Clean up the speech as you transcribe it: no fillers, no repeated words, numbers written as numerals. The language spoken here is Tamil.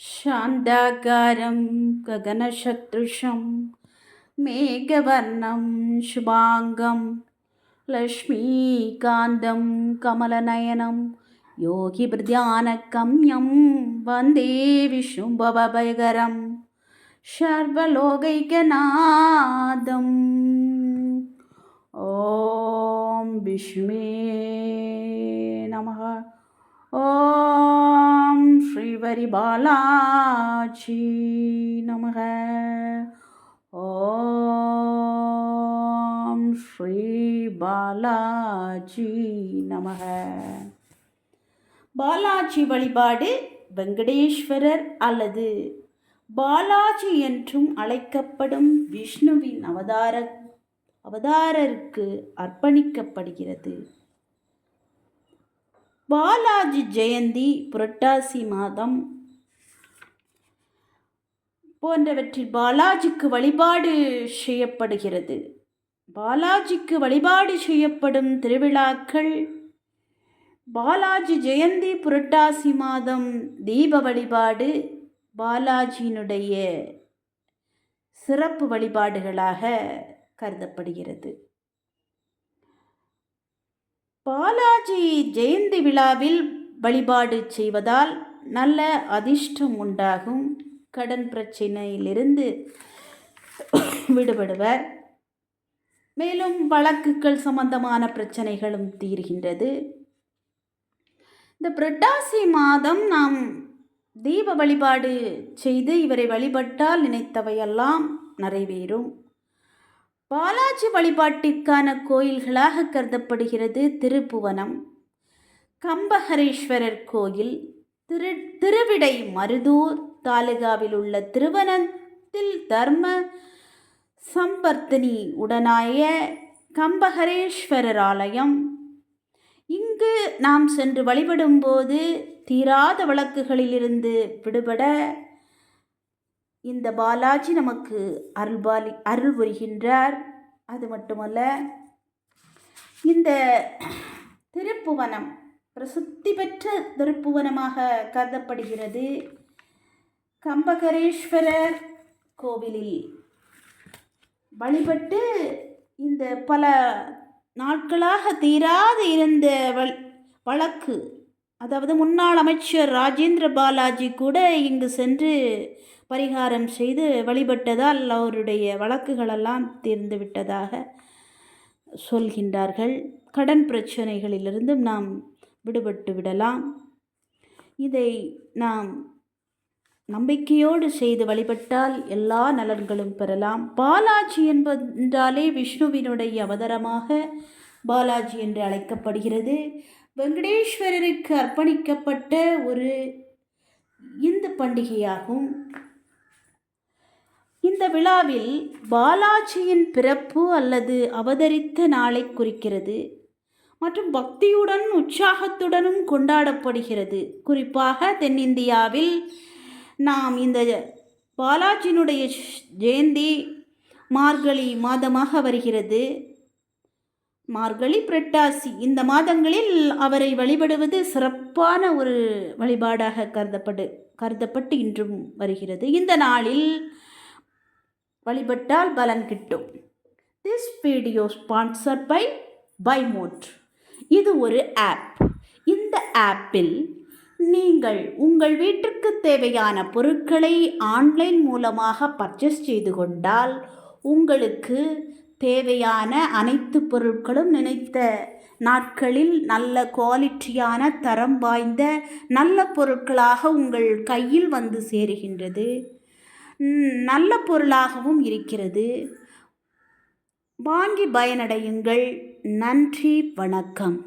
शान्ताकारं गगनसदृशं मेघवर्णं शुभाङ्गं लक्ष्मीकान्तं कमलनयनं योगिभृद्यानगम्यं वन्दे विष्णुं भवभयहरं सर्वलोकैकनाथम्। ॐ विष्णुवे नमः। ॐ श्रीवरि बालाजी नमः। ॐ श्री பாலாஜி நமக. பாலாஜி வழிபாடு வெங்கடேஸ்வரர் அல்லது பாலாஜி என்றும் அழைக்கப்படும் விஷ்ணுவின் அவதாரருக்கு அர்ப்பணிக்கப்படுகிறது. பாலாஜி ஜெயந்தி புரட்டாசி மாதம் போன்றவற்றில் பாலாஜிக்கு வழிபாடு செய்யப்படுகிறது. பாலாஜிக்கு வழிபாடு செய்யப்படும் திருவிழாக்கள் பாலாஜி ஜெயந்தி புரட்டாசி மாதம் தீப வழிபாடு பாலாஜியினுடைய சிறப்பு வழிபாடுகளாக கருதப்படுகிறது. பாலாஜி ஜெயந்தி விழாவில் வழிபாடு செய்வதால் நல்ல அதிர்ஷ்டம் உண்டாகும். கடன் பிரச்சனையிலிருந்து விடுபடுவர். மேலும் வழக்குகள் சம்பந்தமான பிரச்சனைகளும் தீர்கின்றது. இந்த புரட்டாசி மாதம் நாம் தீப வழிபாடு செய்து இவரை வழிபட்டால் நினைத்தவையெல்லாம் நிறைவேறும். பாலாஜி வழிபாட்டிற்கான கோயில்களாக கருதப்படுகிறது திருப்புவனம், கம்பஹரேஸ்வரர் கோயில், திருவிடை மருதூர் தாலுகாவில் உள்ள திருவனத்தில் தர்ம சம்பர்த்தினி உடனாய கம்பஹரேஸ்வரர் ஆலயம். இங்கு நாம் சென்று வழிபடும்போது தீராத வழக்குகளிலிருந்து விடுபட இந்த பாலாஜி நமக்கு அருள் புரிகின்றார். அது மட்டுமல்ல, இந்த திருப்புவனம் பிரசித்தி பெற்ற திருப்புவனமாக கருதப்படுகிறது. கம்பகரேஸ்வரர் கோவிலில் வழிபட்டு இந்த பல நாட்களாக தீராது இருந்த வழக்கு, அதாவது முன்னாள் அமைச்சர் ராஜேந்திர பாலாஜி கூட இங்கு சென்று பரிகாரம் செய்து வழிபட்டதால் அவருடைய வழக்குகளெல்லாம் தீர்ந்து விட்டதாக சொல்கின்றார்கள். கடன் பிரச்சனைகளிலிருந்தும் நாம் விடுபட்டு விடலாம். இதை நாம் நம்பிக்கையோடு செய்து வழிபட்டால் எல்லா நலன்களும் பெறலாம். பாலாஜி என்றாலே விஷ்ணுவினுடைய அவதாரமாக பாலாஜி என்று அழைக்கப்படுகிறது. வெங்கடேஸ்வரருக்கு அர்ப்பணிக்கப்பட்ட ஒரு இந்து பண்டிகையாகும். இந்த விழாவில் பாலாஜியின் பிறப்பு அல்லது அவதரித்த நாளை குறிக்கிறது மற்றும் பக்தியுடன் உற்சாகத்துடனும் கொண்டாடப்படுகிறது. குறிப்பாக தென்னிந்தியாவில் நாம் இந்த பாலாஜியினுடைய ஜெயந்தி மார்கழி மாதமாக வருகிறது. மார்கழி, புரட்டாசி இந்த மாதங்களில் அவரை வழிபடுவது சிறப்பான ஒரு வழிபாடாக கருதப்பட்டு இன்றும் வருகிறது. இந்த நாளில் வழிபட்டால் பலன் கிட்டும். This video sponsored by Bymot. இது ஒரு ஆப். இந்த ஆப்பில் நீங்கள் உங்கள் வீட்டிற்கு தேவையான பொருட்களை ஆன்லைன் மூலமாக பர்ச்சேஸ் செய்து கொண்டால் உங்களுக்கு தேவையான அனைத்து பொருட்களும் நினைத்த நாட்களில் நல்ல குவாலிட்டியான தரம் வாய்ந்த நல்ல பொருட்களாக உங்கள் கையில் வந்து சேருகின்றது. நல்ல பொருளாகவும் இருக்கிறது. வாங்கி பயனடையுங்கள். நன்றி, வணக்கம்.